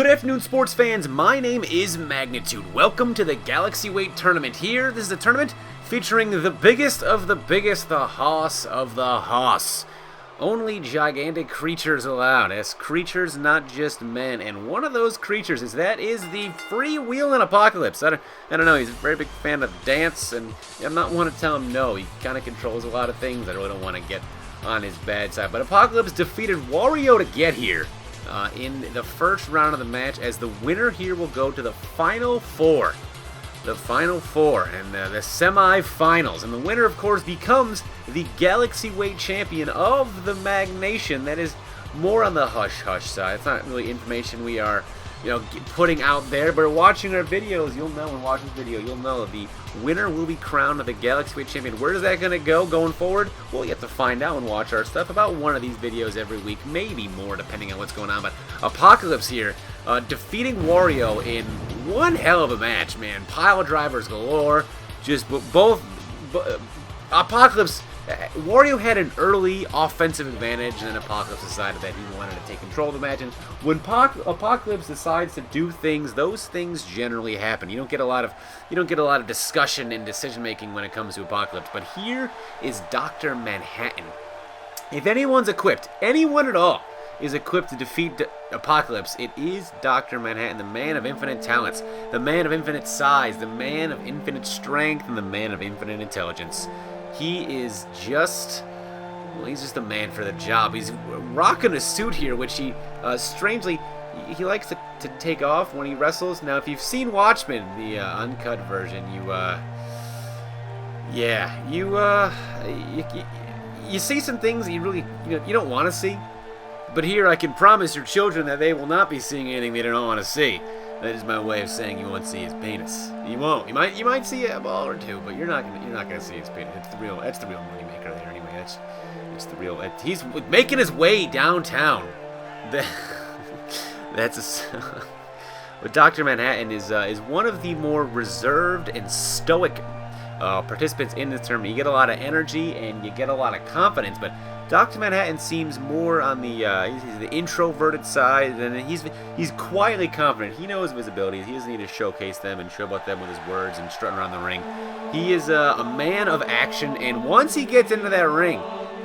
Good afternoon, sports fans. My name is Magnitude. Welcome to the GalaxyWeight Tournament here. This is a tournament featuring the biggest of the biggest, the Hoss of the Hoss. Only gigantic creatures allowed. Yes, creatures, not just men. And one of those creatures is the freewheeling Apocalypse. I don't know. He's a very big fan of dance, and I'm not one to tell him no. He kind of controls a lot of things. I really don't want to get on his bad side. But Apocalypse defeated Wario to get here. In the first round of the match, as the winner here will go to the Final Four. The Final Four and the semi-finals. And the winner, of course, becomes the GalaxyWeight champion of the Mag Nation. That is more on the hush-hush side. It's not really information we are, putting out there. But watching our videos, you'll know, and watching this video, you'll know the winner will be crowned the GalaxyWeight champion. Where is that going to go going forward? Well, you have to find out and watch our stuff. About one of these videos every week, maybe more, depending on what's going on. But Apocalypse here, defeating Wario in one hell of a match, man. Pile drivers galore. Just both Apocalypse. Wario had an early offensive advantage, and then Apocalypse decided that he wanted to take control of the match. And when Apocalypse decides to do things, those things generally happen. You don't get a lot of discussion and decision making when it comes to Apocalypse. But here is Dr. Manhattan. If anyone's equipped, anyone at all is equipped to defeat Apocalypse, it is Dr. Manhattan, the man of infinite talents, the man of infinite size, the man of infinite strength, and the man of infinite intelligence. He is just, he's just a man for the job. He's rocking a suit here, which he, strangely, he likes to take off when he wrestles. Now, if you've seen Watchmen, the uncut version, you see some things that you don't want to see. But here, I can promise your children that they will not be seeing anything they don't want to see. That is my way of saying you won't see his penis. You won't. You might see a ball or two, but you're not gonna see his penis. That's the real money maker there. Anyway, it's the real. He's making his way downtown. But Dr. Manhattan is one of the more reserved and stoic participants in this tournament. You get a lot of energy and you get a lot of confidence, but Dr. Manhattan seems more on the he's the introverted side, and he's quietly confident. He knows his abilities. He doesn't need to showcase them and show about them with his words and strutting around the ring. He is a man of action, and once he gets into that ring,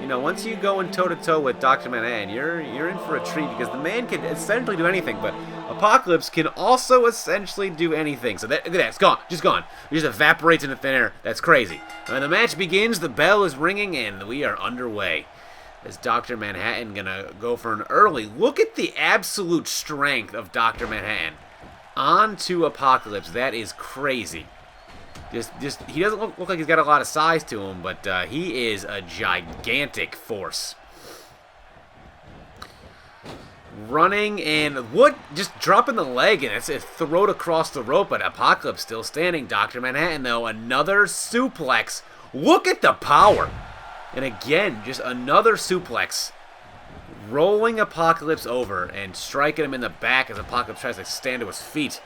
once you go in toe-to-toe with Dr. Manhattan, you're in for a treat, because the man can essentially do anything, but Apocalypse can also essentially do anything. So look at that, it's gone, just gone. It just evaporates into thin air. That's crazy. And the match begins, the bell is ringing, and we are underway. Is Dr. Manhattan gonna go for an early? Look at the absolute strength of Dr. Manhattan. On to Apocalypse. That is crazy. Just he doesn't look like he's got a lot of size to him, but he is a gigantic force. Running and just dropping the leg, and it's thrown across the rope, but Apocalypse still standing. Dr. Manhattan, though, another suplex. Look at the power. And again, just another suplex, rolling Apocalypse over and striking him in the back as Apocalypse tries to stand to his feet.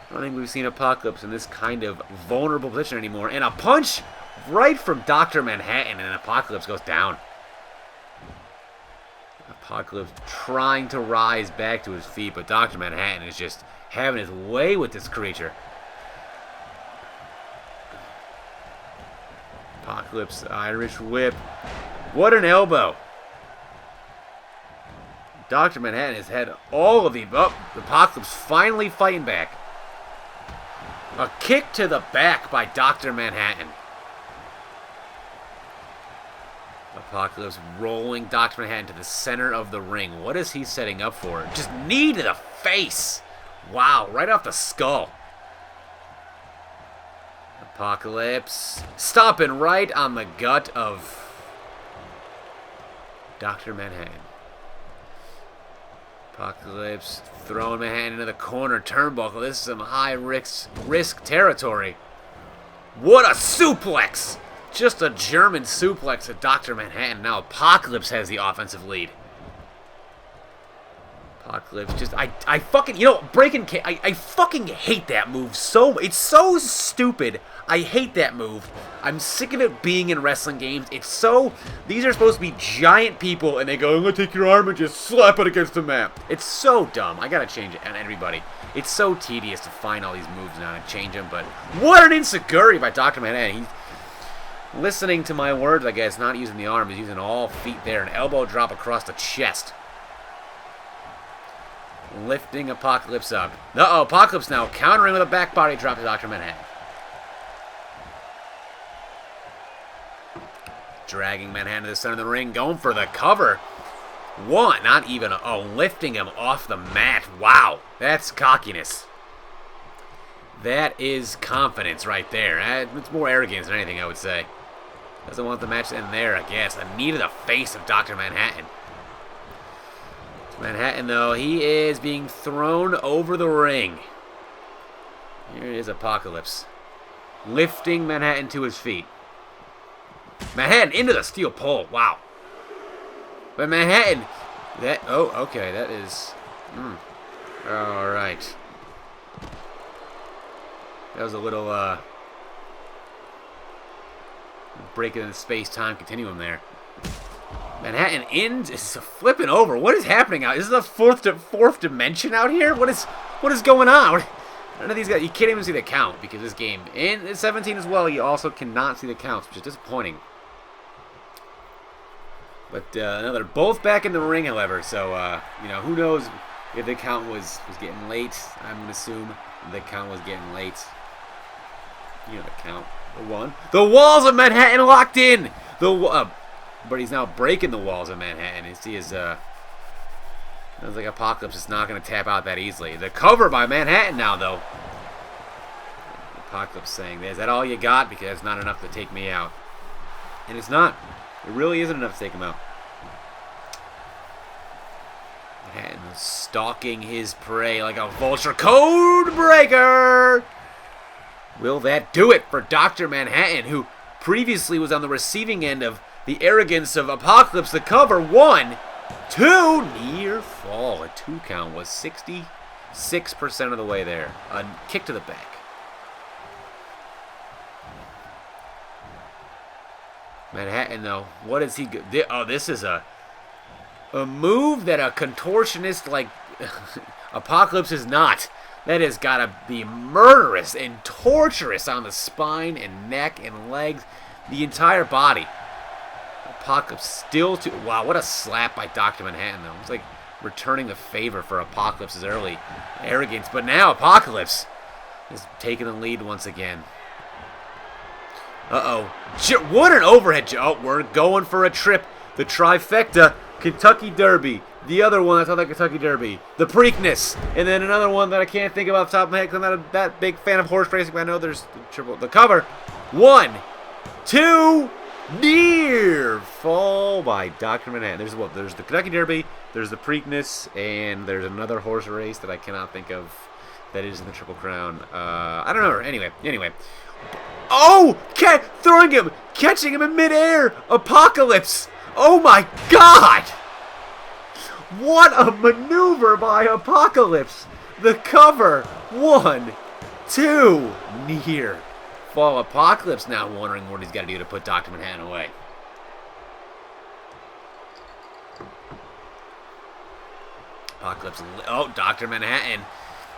I don't think we've seen Apocalypse in this kind of vulnerable position anymore. And a punch right from Dr. Manhattan, and Apocalypse goes down. Apocalypse trying to rise back to his feet, but Dr. Manhattan is just having his way with this creature. Apocalypse, Irish whip. What an elbow. Dr. Manhattan has had all of the... Apocalypse finally fighting back. A kick to the back by Dr. Manhattan. Apocalypse rolling Dr. Manhattan to the center of the ring. What is he setting up for? Just knee to the face. Wow, right off the skull. Apocalypse stomping right on the gut of Dr. Manhattan. Apocalypse throwing Manhattan into the corner turnbuckle. This is some high risk territory. What a suplex! Just a German suplex to Dr. Manhattan. Now Apocalypse has the offensive lead. Apocalypse just, I fucking, you know, breaking, I fucking hate that move so, it's so stupid. I hate that move. I'm sick of it being in wrestling games. It's so, these are supposed to be giant people, and they go, I'm gonna take your arm and just slap it against the map. It's so dumb. I gotta change it, and everybody. It's so tedious to find all these moves now and change them, but what an insecurity by Dr. Manhattan. He's listening to my words, I guess, not using the arm, he's using all feet there, an elbow drop across the chest. Lifting Apocalypse up. Uh-oh, Apocalypse now countering with a back body drop to Dr. Manhattan. Dragging Manhattan to the center of the ring, going for the cover. One, not even, lifting him off the mat. Wow, that's cockiness. That is confidence right there. It's more arrogance than anything, I would say. Doesn't want the match to end there, I guess. A knee to the face of Dr. Manhattan. Manhattan, though, he is being thrown over the ring. Here is Apocalypse. Lifting Manhattan to his feet. Manhattan into the steel pole. Wow. But Manhattan, okay, that is, alright. That was a little, break in the space-time continuum there. Manhattan is flipping over. What is happening out? Is this the fourth dimension out here? What is going on? None of these guys, you can't even see the count because this game, in 17 as well, you also cannot see the counts, which is disappointing. But they're both back in the ring, however, so, you know, who knows if the count was getting late. I'm going to assume the count was getting late. You know the count. The one. The walls of Manhattan locked in! But he's now breaking the walls of Manhattan. You see his, sounds like Apocalypse is not going to tap out that easily. The cover by Manhattan now, though. Apocalypse saying, is that all you got? Because that's not enough to take me out. And it's not. It really isn't enough to take him out. Manhattan stalking his prey like a vulture. Code breaker! Will that do it for Dr. Manhattan, who previously was on the receiving end of the arrogance of Apocalypse? The cover. 1, 2, near fall. A 2 count was 66% of the way there. A kick to the back. Manhattan, though, what is he? This is a move that a contortionist like Apocalypse is not. That has got to be murderous and torturous on the spine and neck and legs, the entire body. Apocalypse still to... Wow, what a slap by Dr. Manhattan, though. It's like returning the favor for Apocalypse's early arrogance. But now Apocalypse is taking the lead once again. Uh-oh. What an overhead... Oh, we're going for a trip. The trifecta. Kentucky Derby. The other one that's not the Kentucky Derby. The Preakness. And then another one that I can't think of off the top of my head because I'm not that big fan of horse racing, but I know there's the cover. 1, 2... Near fall by Dr. Manhattan. There's the Kentucky Derby, there's the Preakness, and there's another horse race that I cannot think of that is in the Triple Crown. I don't know. Anyway. Oh! Throwing him! Catching him in midair! Apocalypse! Oh my god! What a maneuver by Apocalypse! The cover! 1, 2, near fall. Apocalypse now wondering what he's got to do to put Dr. Manhattan away. Apocalypse, Dr. Manhattan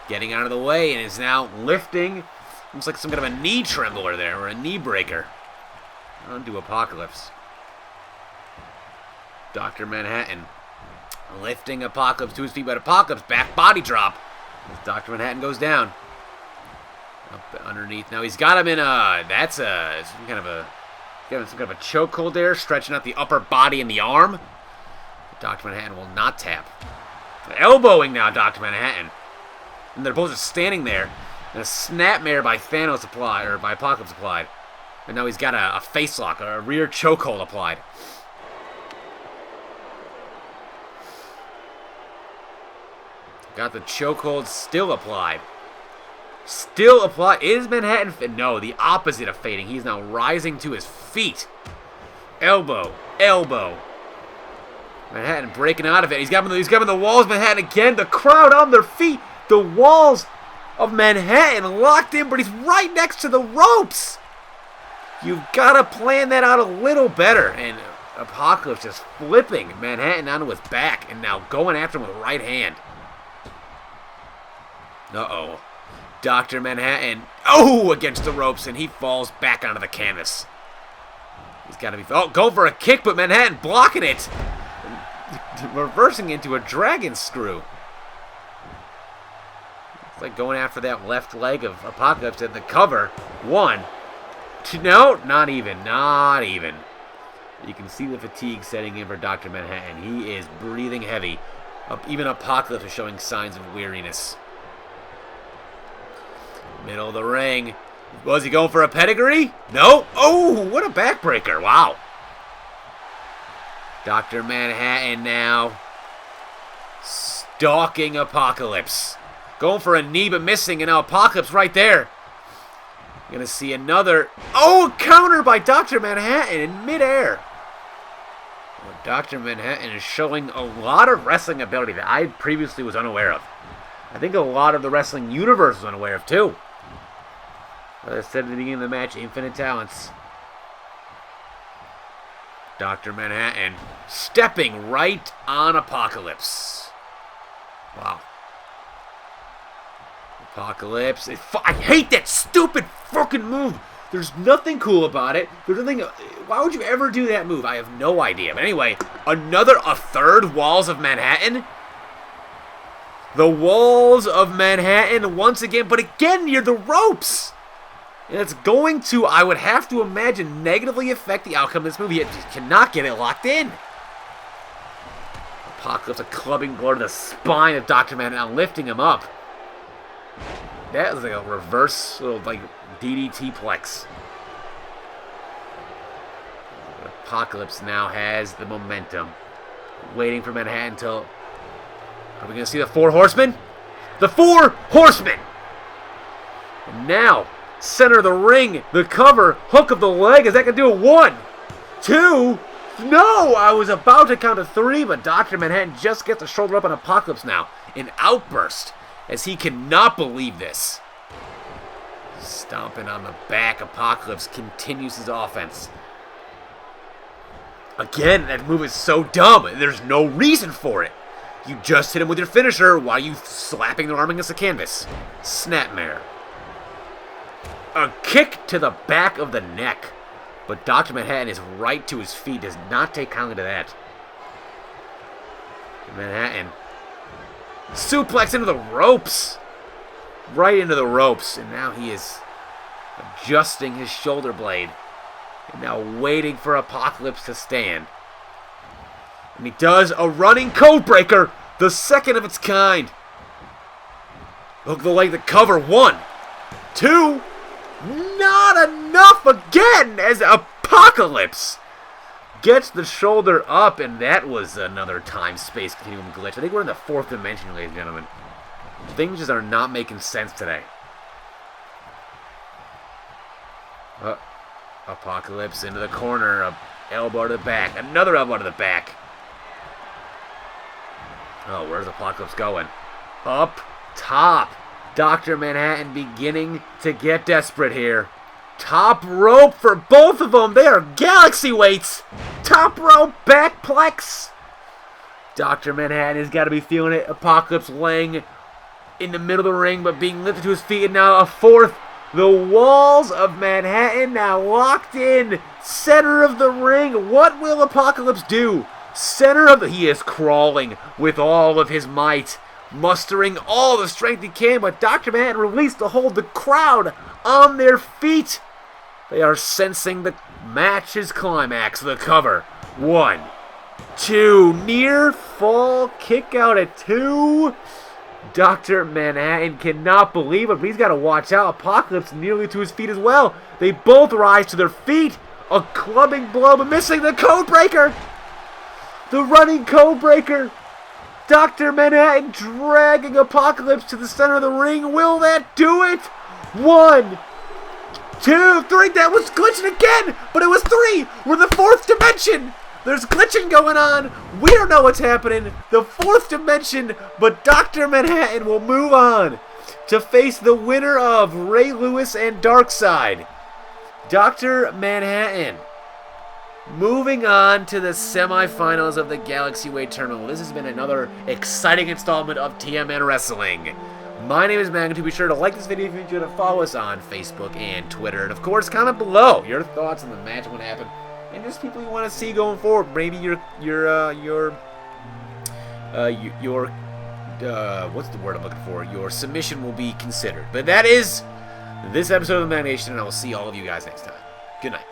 getting out of the way and is now lifting. Looks like some kind of a knee trembler there, or a knee breaker. Onto Apocalypse. Dr. Manhattan lifting Apocalypse to his feet, but Apocalypse back body drop as Dr. Manhattan goes down. Up underneath. Now he's got him in that's some kind of a chokehold there, stretching out the upper body and the arm. But Dr. Manhattan will not tap. Elbowing now Dr. Manhattan. And they're both just standing there. And a snapmare by Thanos applied, or by Apocalypse applied. And now he's got a face lock, or a rear chokehold applied. Got the chokehold still applied. Still applied. Is Manhattan... No, the opposite of fading. He's now rising to his feet. Elbow. Manhattan breaking out of it. He's got him in the walls of Manhattan again. The crowd on their feet. The walls of Manhattan locked in, but he's right next to the ropes. You've got to plan that out a little better. And Apocalypse just flipping Manhattan onto his back and now going after him with right hand. Uh-oh. Dr. Manhattan, against the ropes, and he falls back onto the canvas. He's got to be, going for a kick, but Manhattan blocking it. Reversing into a dragon screw. It's like going after that left leg of Apocalypse at the cover. 1, 2, no, not even. You can see the fatigue setting in for Dr. Manhattan. He is breathing heavy. Even Apocalypse is showing signs of weariness. Middle of the ring. Was he going for a pedigree? No. Oh, what a backbreaker. Wow. Dr. Manhattan now stalking Apocalypse. Going for a knee but missing, and now Apocalypse right there. You're going to see another. Counter by Dr. Manhattan in midair. Well, Dr. Manhattan is showing a lot of wrestling ability that I previously was unaware of. I think a lot of the wrestling universe was unaware of too. As I said at the beginning of the match, infinite talents. Dr. Manhattan stepping right on Apocalypse. Wow. Apocalypse. I hate that stupid fucking move. There's nothing cool about it. There's nothing. Why would you ever do that move? I have no idea. But anyway, a third Walls of Manhattan. The Walls of Manhattan once again, but again near the ropes. And it's going to, I would have to imagine, negatively affect the outcome of this movie. It cannot get it locked in. Apocalypse, a clubbing blow to the spine of Dr. Manhattan, lifting him up. That was like a reverse little, DDT plex. Apocalypse now has the momentum. Waiting for Manhattan till... Are we going to see the 4 Horsemen? The 4 Horsemen! And now... Center of the ring, the cover, hook of the leg. Is that going to do it? 1, 2, no! I was about to count to 3, but Dr. Manhattan just gets the shoulder up on Apocalypse now. An outburst, as he cannot believe this. Stomping on the back, Apocalypse continues his offense. Again, that move is so dumb. There's no reason for it. You just hit him with your finisher while you slapping their arm against the canvas. Snapmare. A kick to the back of the neck. But Dr. Manhattan is right to his feet. Does not take kindly to that. Manhattan. Suplex into the ropes. Right into the ropes. And now he is adjusting his shoulder blade. And now waiting for Apocalypse to stand. And he does a running codebreaker. The second of its kind. Hook the leg, the cover. 1, 2... Not enough again as Apocalypse gets the shoulder up, and that was another time-space continuum glitch. I think we're in the 4th dimension, ladies and gentlemen. Things just are not making sense today. Apocalypse into the corner, a elbow to the back, another elbow to the back. Oh, where's Apocalypse going? Up top. Dr. Manhattan beginning to get desperate here. Top rope for both of them. They are galaxy weights. Top rope backplex. Dr. Manhattan has got to be feeling it. Apocalypse laying in the middle of the ring, but being lifted to his feet. And now a 4th. The Walls of Manhattan now locked in. Center of the ring. What will Apocalypse do? Center of the... He is crawling with all of his might. Mustering all the strength he can, but Dr. Manhattan released to hold the crowd on their feet. They are sensing the match's climax, the cover. 1, 2, near fall kick out at 2. Dr. Manhattan cannot believe it, but he's got to watch out. Apocalypse nearly to his feet as well. They both rise to their feet. A clubbing blow, but missing the codebreaker. The running codebreaker. Dr. Manhattan dragging Apocalypse to the center of the ring. Will that do it? 1, 2, 3. That was glitching again, but it was 3. We're in the 4th dimension. There's glitching going on. We don't know what's happening. The fourth dimension, but Dr. Manhattan will move on to face the winner of Ray Lewis and Darkseid. Dr. Manhattan moving on to the semifinals of the GalaxyWeight Tournament. This has been another exciting installment of TMN Wrestling. My name is Magnitude. Be sure to like this video if you enjoyed it. Follow us on Facebook and Twitter. And of course, comment below your thoughts on the match, what happened, and just people you want to see going forward. Maybe your what's the word I'm looking for? Your submission will be considered. But that is this episode of the Mag Nation, and I will see all of you guys next time. Good night.